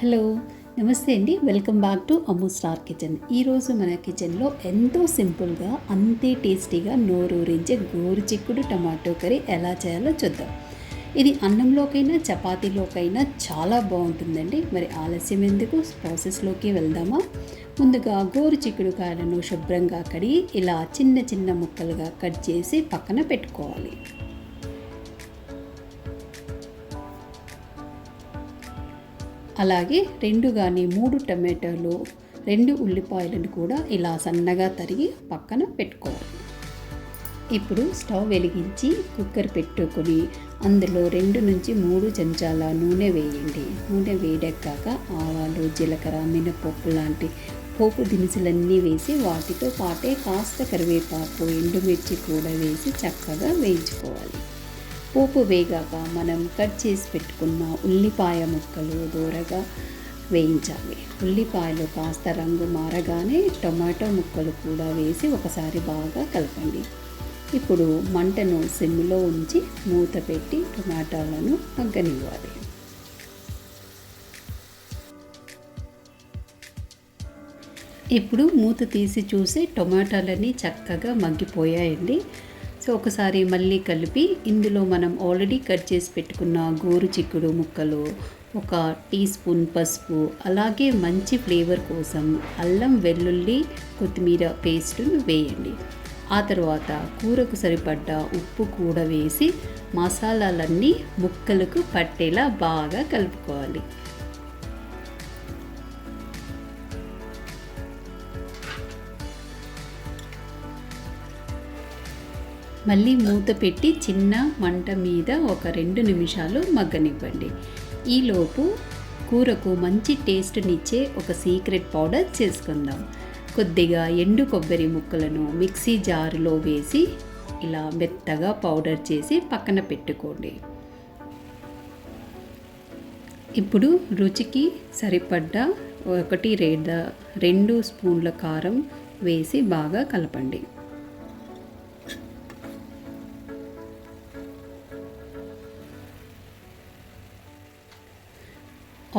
Hello నమస్తే అండి, welcome back to Ammu star kitchen. ఈరోజు మన కిచెన్లో ఎంతో సింపుల్గా అంతే టేస్టీగా నోరూరించే గోరుచిక్కుడు టమాటో కర్రీ ఎలా చేయాలో చూద్దాం. ఇది అన్నంలోకైనా చపాతీలోకైనా చాలా బాగుంటుందండి. మరి ఆలస్యం ఎందుకు, ప్రాసెస్లోకి వెళ్దామా? ముందుగా గోరుచిక్కుడు కాయలను శుభ్రంగా కడిగి ఇలా చిన్న చిన్న ముక్కలుగా కట్ చేసి పక్కన పెట్టుకోవాలి. అలాగే 2 కానీ 3 టమాటాలు, 2 ఉల్లిపాయలను కూడా ఇలా సన్నగా తరిగి పక్కన పెట్టుకోవాలి. ఇప్పుడు స్టవ్ వెలిగించి కుక్కర్ పెట్టుకొని అందులో 2 నుంచి 3 చెంచాల నూనె వేయండి. నూనె వేడెక్కాక ఆవాలు, జీలకర్ర, మినపప్పు లాంటి పోపు దినుసులన్నీ వేసి వాటితో పాటే కాస్త కరివేపాకు, ఎండుమిర్చి కూడా వేసి చక్కగా వేయించుకోవాలి. పోపు వేగాక మనం కట్ చేసి పెట్టుకున్న ఉల్లిపాయ ముక్కలు దూరగా వేయించాలి. ఉల్లిపాయలు కాస్త రంగు మారగానే టొమాటో ముక్కలు కూడా వేసి ఒకసారి బాగా కలపండి. ఇప్పుడు మంటను సిమ్లో ఉంచి మూత పెట్టి టొమాటోలను మగ్గనివ్వాలి. ఇప్పుడు మూత తీసి చూసి టొమాటోలన్నీ చక్కగా మగ్గిపోయాయండి. సో ఒకసారి మళ్ళీ కలిపి ఇందులో మనం ఆల్రెడీ కట్ చేసి పెట్టుకున్న గోరుచిక్కుడు ముక్కలు, 1 టీ స్పూన్ పసుపు, అలాగే మంచి ఫ్లేవర్ కోసం అల్లం వెల్లుల్లి కొత్తిమీర పేస్టును వేయండి. ఆ తర్వాత కూరకు సరిపడ్డ ఉప్పు కూడా వేసి మసాలాలన్నీ ముక్కలకు పట్టేలా బాగా కలుపుకోవాలి. మళ్ళీ మూత పెట్టి చిన్న మంట మీద ఒక 2 నిమిషాలు మగ్గనివ్వండి. ఈలోపు కూరకు మంచి టేస్ట్నిచ్చే ఒక సీక్రెట్ పౌడర్ చేసుకుందాం. కొద్దిగా ఎండు కొబ్బరి ముక్కలను మిక్సీ జారులో వేసి ఇలా మెత్తగా పౌడర్ చేసి పక్కన పెట్టుకోండి. ఇప్పుడు రుచికి సరిపడ్డ 1 లేదా 2 స్పూన్ల కారం వేసి బాగా కలపండి.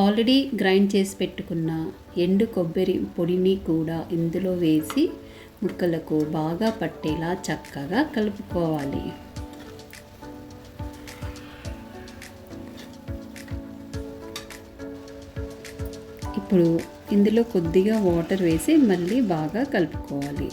ఆల్రెడీ గ్రైండ్ చేసి పెట్టుకున్న ఎండు కొబ్బరి పొడిని కూడా ఇందులో వేసి ముక్కలకు బాగా పట్టేలా చక్కగా కలుపుకోవాలి. ఇప్పుడు ఇందులో కొద్దిగా వాటర్ వేసి మళ్ళీ బాగా కలుపుకోవాలి.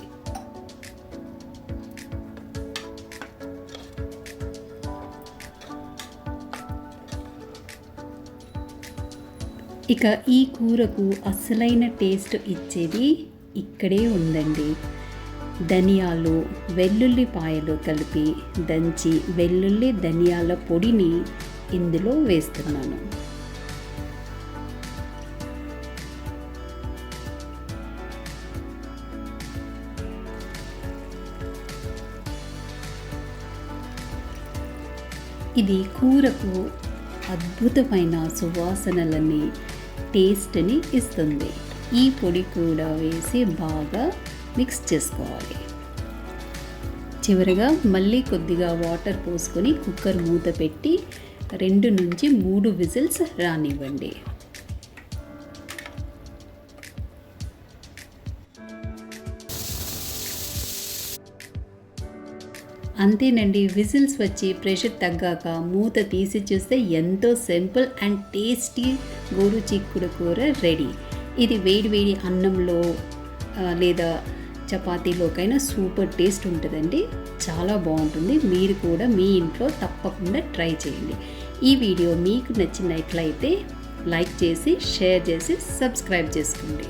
ఇక ఈ కూరకు అసలైన టేస్ట్ ఇచ్చేది ఇక్కడే ఉందండి. ధనియాలు, వెల్లుల్లిపాయలు కలిపి దంచి వెల్లుల్లి ధనియాల పొడిని ఇందులో వేస్తున్నాను. ఇది కూరకు అద్భుతమైన సువాసనలని, టేస్ట్ని ఇస్తుంది. ఈ పొడి కూడా వేసి బాగా మిక్స్ చేసుకోవాలి. చివరగా మళ్ళీ కొద్దిగా వాటర్ పోసుకొని కుక్కర్ మూత పెట్టి 2 నుంచి 3 విజిల్స్ రానివ్వండి. అంతేనండి, విజిల్స్ వచ్చి ప్రెషర్ తగ్గాక మూత తీసి చూస్తే ఎంతో సింపుల్ అండ్ టేస్టీ గోరుచిక్కుడు కూర రెడీ. ఇది వేడి అన్నంలో లేదా చపాతీలోకైనా సూపర్ టేస్ట్ ఉంటుందండి. చాలా బాగుంటుంది. మీరు కూడా మీ ఇంట్లో తప్పకుండా ట్రై చేయండి. ఈ వీడియో మీకు నచ్చినట్లయితే లైక్ చేసి, షేర్ చేసి, సబ్స్క్రైబ్ చేసుకోండి.